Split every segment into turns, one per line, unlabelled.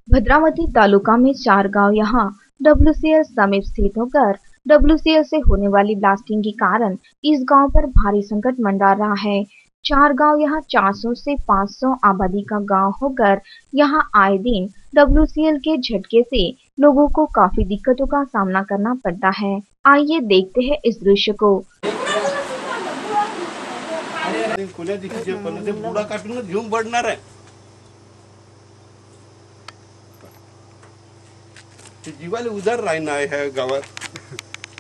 भद्रावती तालुका में 4 गांव यहाँ WCL समीप स्थित होकर WCL से होने वाली ब्लास्टिंग के कारण इस गांव पर भारी संकट मंडरा रहा है। 4 गांव यहाँ 400 से 500 आबादी का गांव होकर यहाँ आए दिन WCL के झटके से लोगों को काफी दिक्कतों का सामना करना पड़ता है। आइए देखते हैं इस दृश्य को।
जीवाला उधार राहणार आहे ह्या गावात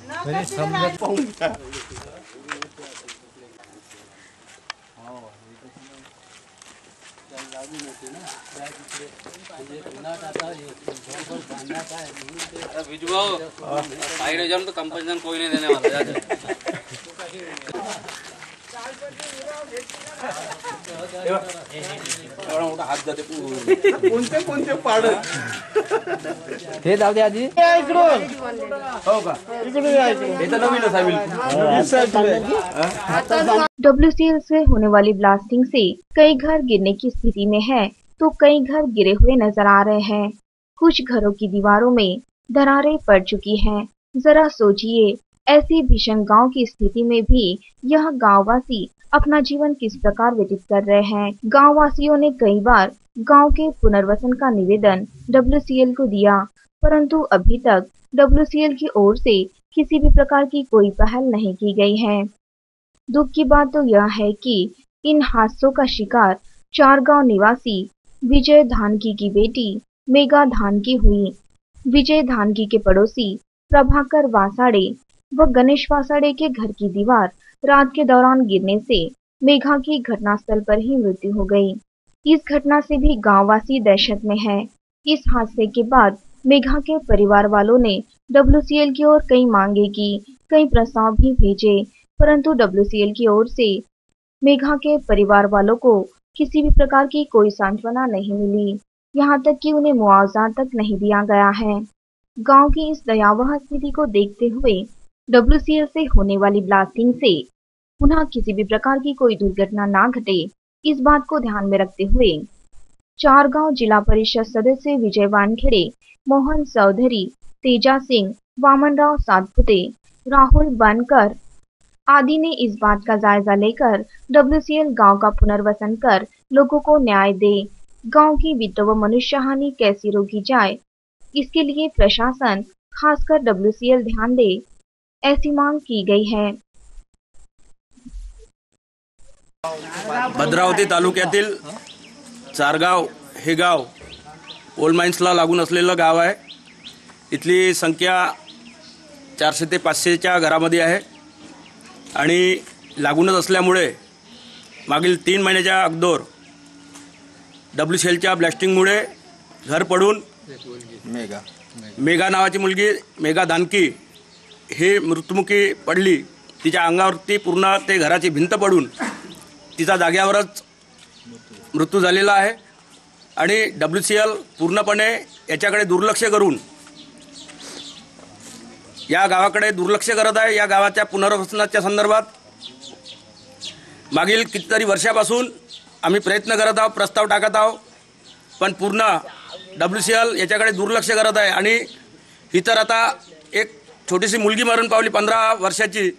म्हणजे समजत पाहून का
साइड जाऊन तो कंपल्सन कोई नहीं देने वाला मोठा हात जाते
कोणते कोणते पाड
हे जाऊ दे आजी इकडून हो का इकडून हे तर नवीनच आहे।
WCL से होने वाली ब्लास्टिंग से कई घर गिरने की स्थिति में है तो कई घर गिरे हुए नजर आ रहे हैं। कुछ घरों की दीवारों में दरारें पड़ चुकी हैं। जरा सोचिए, ऐसी भीषण गांव की स्थिति में भी यह गांववासी अपना जीवन किस प्रकार व्यतीत कर रहे हैं। गांव वासियों ने कई बार गांव के पुनर्वसन का निवेदन WCL को दिया, परंतु अभी तक WCL की ओर से किसी भी प्रकार की कोई पहल नहीं की गई है। दुख की बात तो यह है कि इन हादसों का शिकार 4 गांव निवासी विजय धानकी की बेटी मेघा धानकी हुई। विजय धानकी के पड़ोसी प्रभाकर वासाड़े व गणेश वासाड़े के घर की दीवार रात के दौरान गिरने से मेघा की घटनास्थल पर ही मृत्यु हो गई। इस घटना से भी गांववासी दहशत में है। इस हादसे के बाद मेघा के परिवार वालों ने WCL की ओर कई मांगे की, कई प्रस्ताव भी भेजे, परंतु WCL की ओर से मेघा के परिवार वालों को किसी भी प्रकार की कोई सांत्वना नहीं मिली। यहाँ तक कि उन्हें मुआवजा तक नहीं दिया गया है। गांव की इस दयावह स्थिति को देखते हुए WCL से होने वाली ब्लास्टिंग से पुनः किसी भी प्रकार की कोई दुर्घटना ना घटे, इस बात को ध्यान में रखते हुए 4 गांव जिला परिषद सदस्य विजय वानखेड़े, मोहन चौधरी, तेजा सिंह, वामनराव सातपुते, राहुल बनकर आदि ने इस बात का जायजा लेकर WCL गांव का पुनर्वसन कर लोगों को न्याय दे। गांव की वित्त व मनुष्य हानि कैसे रोकी जाए, इसके लिए प्रशासन खासकर WCL ध्यान दे, ऐसी मांग की गई है।
भद्रावती तालुक्यातील चारगाव हे गाव ओल्ड माइन्सला लागून असलेलं गाव आहे। इथली संख्या 400 ते 500च्या घरामध्ये आहे आणि लागूनच असल्यामुळे मागील 3 महिन्याच्या अगोदर WCLच्या ब्लास्टिंगमुळे घर पडून मेघा नावाची मुलगी मेघा धानकी हे मृत्युमुखी पडली। तिच्या अंगावरती पूर्ण ते घराची भिंत पडून तिचा जाग्यावरच मृत्यू झालेला आहे आणि WCL पूर्णपणे याच्याकडे दुर्लक्ष करून या गावाकडे दुर्लक्ष करत आहे। या गावाच्या पुनर्वसनाच्या संदर्भात मागील कितीतरी वर्षापासून आम्ही प्रयत्न करत आहोत, प्रस्ताव टाकत आहोत, पण पूर्ण WCL याच्याकडे दुर्लक्ष करत आहे। आणि ही तर आता एक छोटीशी मुलगी मरण पावली 15 वर्षाची,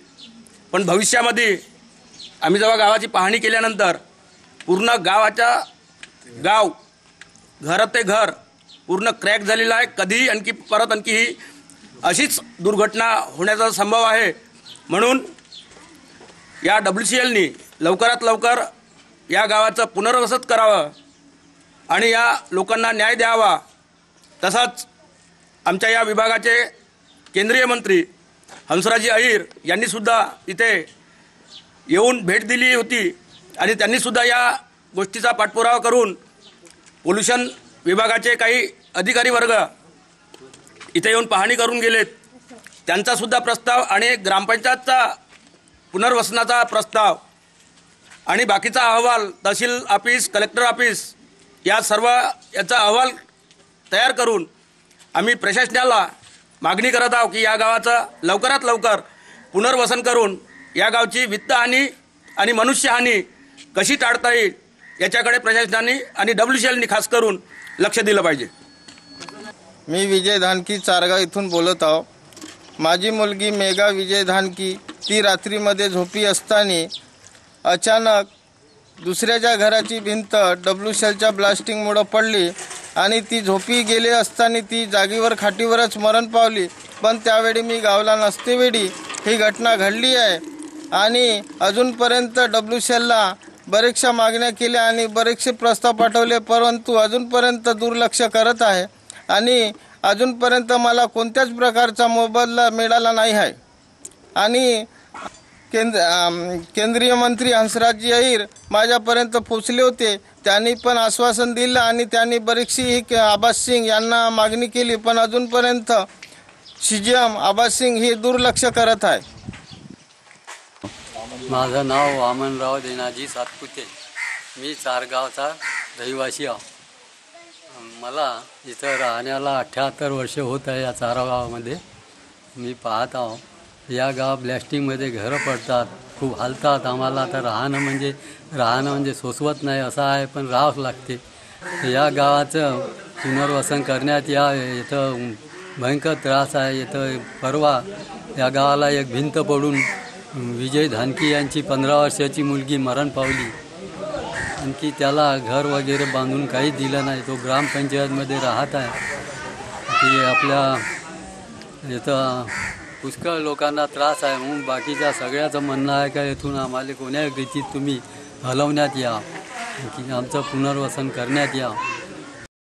पण भविष्यामध्ये आम्ही जेव्हा गावाची पाहणी केल्यानंतर पूर्ण गाव घर ते घर पूर्ण क्रॅक झालेला आहे। कधी परत ही अशीच दुर्घटना होण्याचा संभव आहे। म्हणून या WCLनी लवकरात लवकर या गावाचं पुनर्वसन करावं आणि या लोकांना न्याय द्यावा। तसंच आमच्या या विभागाचे केंद्रीय मंत्री हंसराजी अहिर यांनी सुद्धा इथे येऊन भेट दिली होती आणि त्यांनी सुद्धा या गोष्टीचा पाठपुरावा करून पोल्यूशन विभागाचे काही अधिकारी वर्ग इथे येऊन पाहणी करून गेलेत। त्यांचा सुद्धा प्रस्ताव आणि ग्रामपंचायतचा पुनर्वसनाचा प्रस्ताव आणि बाकीचा अहवाल तहसील ऑफिस, कलेक्टर ऑफिस या सर्व याचा अहवाल तयार करून आम्ही प्रशासनाला मागणी करत आहोत की या गावाचं लवकरात लवकर पुनर्वसन करून या गावची वित्तहानी आणि मनुष्यहानी कशी टाळता येईल याच्याकडे प्रशासनाने आणि WCLनी खास करून लक्ष दिलं पाहिजे।
मी विजय धानकी चारगाव इथून बोलत आहो. माझी मुलगी मेघा विजय धानकी ती रात्रीमध्ये झोपी असताना अचानक दुसऱ्याच्या घराची भिंत डब्ल्यूसेलच्या ब्लास्टिंगमुळं पडली आणि ती झोपी गेली असताना ती जागेवर खाटीवरच मरण पावली. पण त्यावेळी मी गावला नसतेवेळी ही घटना घडली आहे आणि अजूनपर्यंत डब्ल्यूसेलला बरेचशा मागण्या केल्या आणि बरेचसे प्रस्ताव पाठवले, परंतु अजूनपर्यंत दुर्लक्ष करत आहे आणि अजूनपर्यंत मला कोणत्याच प्रकारचा मोबदला मिळाला नाही आहे. आणि केंद्रीय मंत्री हंसराजजी अहीर माझ्यापर्यंत पोचले होते. त्यांनी पण आश्वासन दिलं आणि त्यांनी बरीचशी ही आबास सिंग यांना मागणी केली, पण अजूनपर्यंत सीजीएम आबास सिंग ही दुर्लक्ष करत आहे.
माझं नाव वामनराव देनाजी सातपुते. मी चारगावचा रहिवासी आहो. मला इथं राहण्याला 78 वर्ष होत आहे. या चारगावामध्ये मी पाहत आहो या गाव ब्लॅस्टिंगमध्ये घरं पडतात, खूप हालतात. आम्हाला आता राहणं म्हणजे सोसवत नाही असं आहे, पण राहावंच लागते. या गावाचं पुनर्वसन करण्यात इथं भयंकर त्रास आहे. इथं परवा या गावाला एक भिंत पडून विजय धानकी यांची 15 वर्षाची मुलगी मरण पावली. आणखी त्याला घर वगैरे बांधून काही दिलं नाही. तो ग्रामपंचायतमध्ये राहत आहे. की आपल्या इथं पुष्कळ लोकांना त्रास आहे. म्हणून बाकीच्या सगळ्याचं म्हणणं आहे का इथून आम्हाला कोण्या रीतीत तुम्ही हलवण्यात या, की आमचं पुनर्वसन करण्यात या.